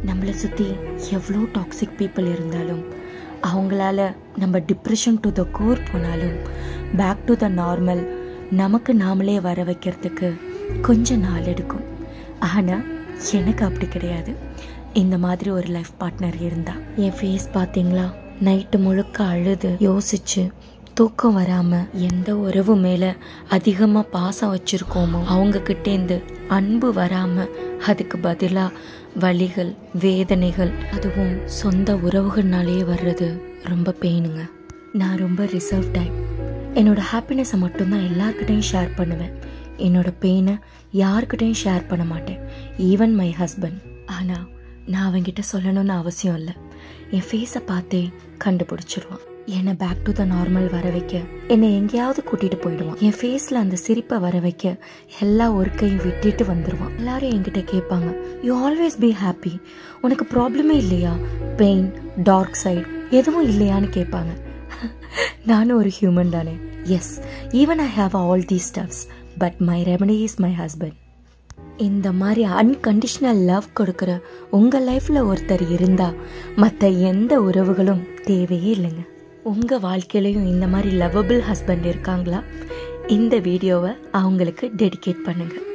நம்மளை சுற்றி எவ்வளோ டாக்ஸிக் பீப்புள் இருந்தாலும், அவங்களால நம்ம டிப்ரெஷன் டு த கோர் போனாலும், பேக் டு த நார்மல் நமக்கு நாமளே வர வைக்கிறதுக்கு கொஞ்சம் நாள் எடுக்கும். ஆனால் எனக்கு அப்படி கிடையாது. இந்த மாதிரி ஒரு லைஃப் பார்ட்னர் இருந்தால், என் ஃபேஸ் பார்த்தீங்களா, நைட்டு முழுக்க அழுது யோசிச்சு தூக்கம் வராமல் எந்த உறவு மேலே அதிகமாக பாசம் வச்சுருக்கோமோ அவங்கக்கிட்டேருந்து அன்பு வராமல் அதுக்கு பதிலாக வலிகள், வேதனைகள், அதுவும் சொந்த உறவுகள்னாலேயே வர்றது ரொம்ப பெயினுங்க. நான் ரொம்ப ரிசர்வ் டைப். என்னோடய ஹாப்பினஸை மட்டும்தான் எல்லாருக்கிட்டையும் ஷேர் பண்ணுவேன். என்னோடய பெயினை யார்கிட்டையும் ஷேர் பண்ண மாட்டேன், ஈவன் மை ஹஸ்பண்ட். ஆனால் நான் அவங்கிட்ட சொல்லணும்னு அவசியம் இல்லை. என் ஃபேஸை பார்த்தே கண்டுபிடிச்சிருவான். என்னை பேக் டு த நார்மல் வர வைக்க என்னை எங்கேயாவது கூட்டிகிட்டு போயிடுவான். என் ஃபேஸில் அந்த சிரிப்பை வர வைக்க எல்லா ஒர்க்கையும் விட்டுட்டு வந்துடுவான். எல்லாரும் என்கிட்ட கேட்பாங்க, யூ ஆல்வேஸ் பி ஹாப்பி, உனக்கு ப்ராப்ளமே இல்லையா, பெயின், டார்க் சைட் எதுவும் இல்லையான்னு கேட்பாங்க. நானும் ஒரு ஹியூமன் தானே. Yes, even I have all these stuffs, but my remedy is my husband. இந்த மாதிரி அன்கண்டிஷனல் லவ் கொடுக்குற உங்கள் லைஃப்பில் ஒருத்தர் இருந்தால் மற்ற எந்த உறவுகளும் தேவையே இல்லைங்க. உங்கள் வாழ்க்கையிலையும் இந்த மாதிரி லவ்வபிள் ஹஸ்பண்ட் இருக்காங்களா? இந்த வீடியோவை அவங்களுக்கு டெடிகேட் பண்ணுங்கள்.